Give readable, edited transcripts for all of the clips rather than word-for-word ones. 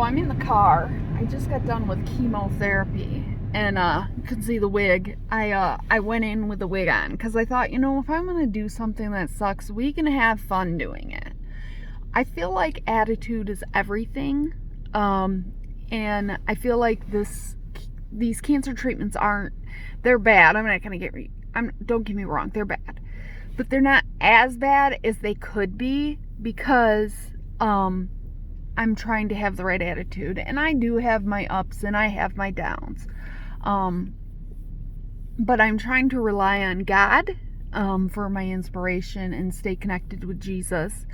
I'm in the car. I just got done with chemotherapy, and you can see the wig. I went in with the wig on because I thought, if I'm gonna do something that sucks, we can have fun doing it. I feel like attitude is everything, and I feel like these cancer treatments they're bad. I'm not gonna don't get me wrong, they're bad, but they're not as bad as they could be because I'm trying to have the right attitude, and I do have my ups and I have my downs, but I'm trying to rely on God for my inspiration and stay connected with Jesus.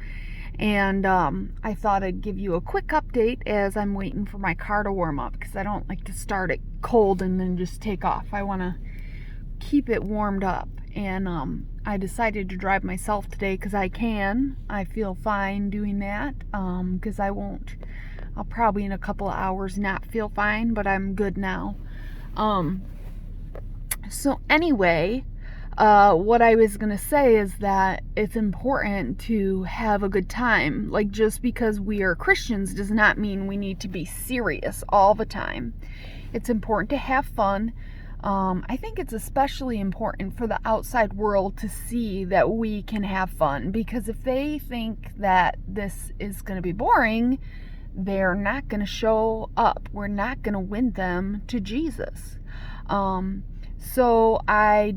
And I thought I'd give you a quick update as I'm waiting for my car to warm up, because I don't like to start it cold and then just take off. I want to keep it warmed up. And I decided to drive myself today because I can. I feel fine doing that because I'll probably in a couple of hours not feel fine, but I'm good now. So anyway, what I was going to say is that it's important to have a good time. Like, just because we are Christians does not mean we need to be serious all the time. It's important to have fun. I think it's especially important for the outside world to see that we can have fun, because if they think that this is going to be boring, they're not going to show up. We're not going to win them to Jesus. So I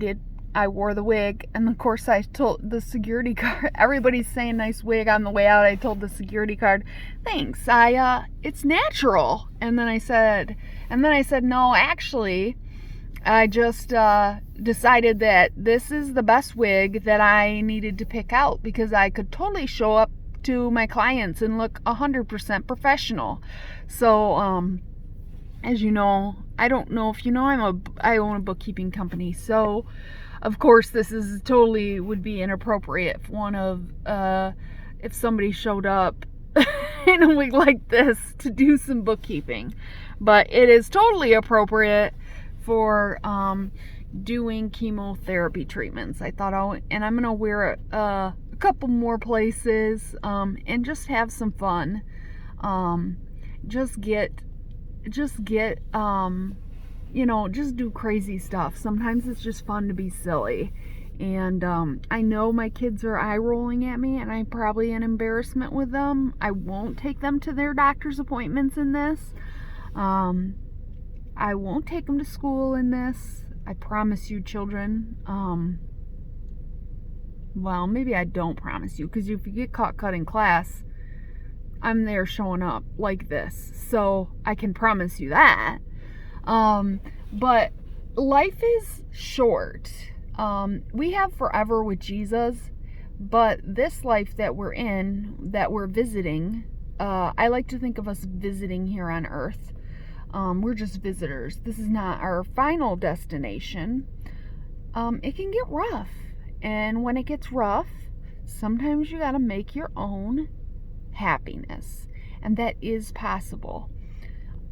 wore the wig, and of course I told the security guard, everybody's saying nice wig on the way out. I told the security guard, thanks, it's natural. And then I said, no, actually, I just decided that this is the best wig that I needed to pick out, because I could totally show up to my clients and look 100% professional. So, as you know, I don't know if you know, I own a bookkeeping company. So, of course, this is totally would be inappropriate if somebody showed up in a wig like this to do some bookkeeping. But it is totally appropriate for doing chemotherapy treatments. I thought, and I'm gonna wear it a couple more places and just have some fun. Just do crazy stuff. Sometimes it's just fun to be silly. And I know my kids are eye rolling at me, and I'm probably an embarrassment with them. I won't take them to their doctor's appointments in this. I won't take them to school in this. I promise you, children. Well, maybe I don't promise you, because if you get caught cutting class, I'm there showing up like this. So I can promise you that. But life is short. We have forever with Jesus, but this life that we're in, that we're visiting, I like to think of us visiting here on earth. We're just visitors. This is not our final destination. It can get rough. And when it gets rough, sometimes you gotta make your own happiness. And that is possible.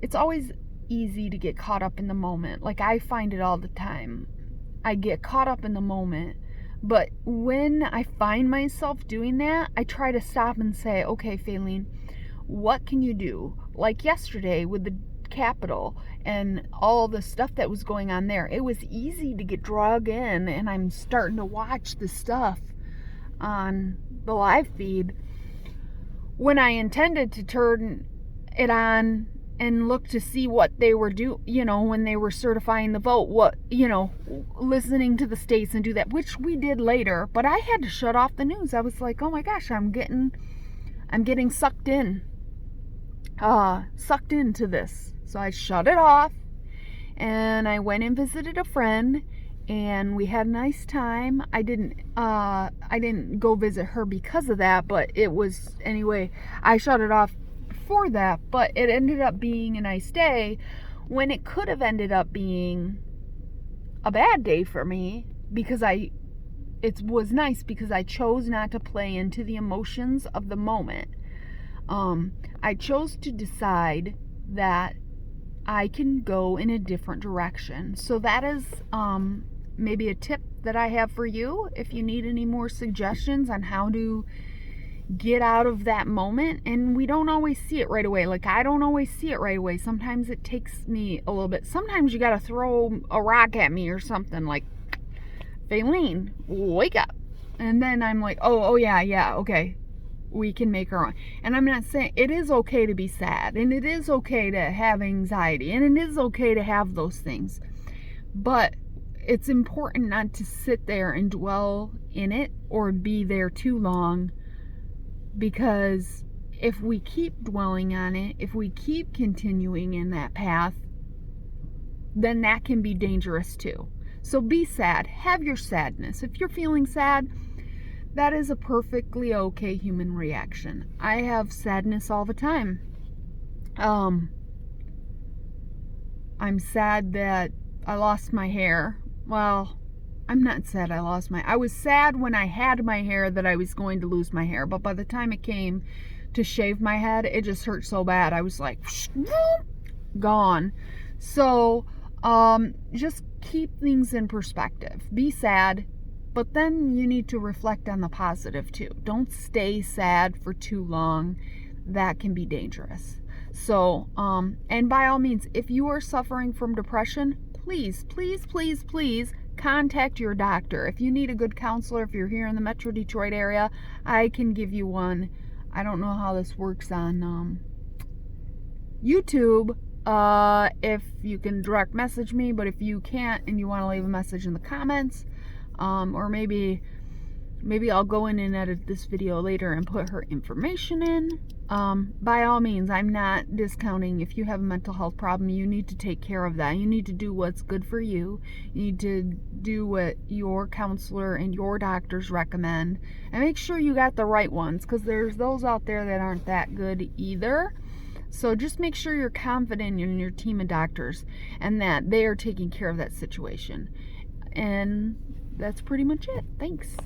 It's always easy to get caught up in the moment. Like, I find it all the time. I get caught up in the moment. But when I find myself doing that, I try to stop and say, okay, Faylene, what can you do? Like yesterday with the Capitol and all the stuff that was going on there, it was easy to get dragged in, and I'm starting to watch the stuff on the live feed when I intended to turn it on and look to see what they were when they were certifying the vote, listening to the states and do that, which we did later. But I had to shut off the news. I was like, oh my gosh, I'm getting sucked into this. So I shut it off, and I went and visited a friend, and we had a nice time. I didn't go visit her because of that, but it was, anyway, I shut it off for that. But it ended up being a nice day, when it could have ended up being a bad day for me, because it was nice because I chose not to play into the emotions of the moment. I chose to decide that I can go in a different direction. So that is maybe a tip that I have for you, if you need any more suggestions on how to get out of that moment, and we don't always see it right away. Like, I don't always see it right away. Sometimes it takes me a little bit. Sometimes you gotta throw a rock at me or something, like, Faylene, wake up. And then I'm like, oh yeah, okay, we can make our own. And I'm not saying, it is okay to be sad, and it is okay to have anxiety, and it is okay to have those things, but it's important not to sit there and dwell in it or be there too long, because if we keep dwelling on it, if we keep continuing in that path, then that can be dangerous too. So be sad, have your sadness. If you're feeling sad, that is a perfectly okay human reaction. I have sadness all the time. I'm sad that I lost my hair. Well, I'm not sad I was sad when I had my hair that I was going to lose my hair, but by the time it came to shave my head, it just hurt so bad. I was like, gone. So, just keep things in perspective. Be sad, but then you need to reflect on the positive too. Don't stay sad for too long. That can be dangerous. So, and by all means, if you are suffering from depression, please contact your doctor. If you need a good counselor, if you're here in the Metro Detroit area, I can give you one. I don't know how this works on YouTube, if you can direct message me, but if you can't and you want to leave a message in the comments, or maybe I'll go in and edit this video later and put her information in. By all means, I'm not discounting. If you have a mental health problem, you need to take care of that. You need to do what's good for you. You need to do what your counselor and your doctors recommend, and make sure you got the right ones, because there's those out there that aren't that good either. So just make sure you're confident in your team of doctors and that they are taking care of that situation. And that's pretty much it. Thanks.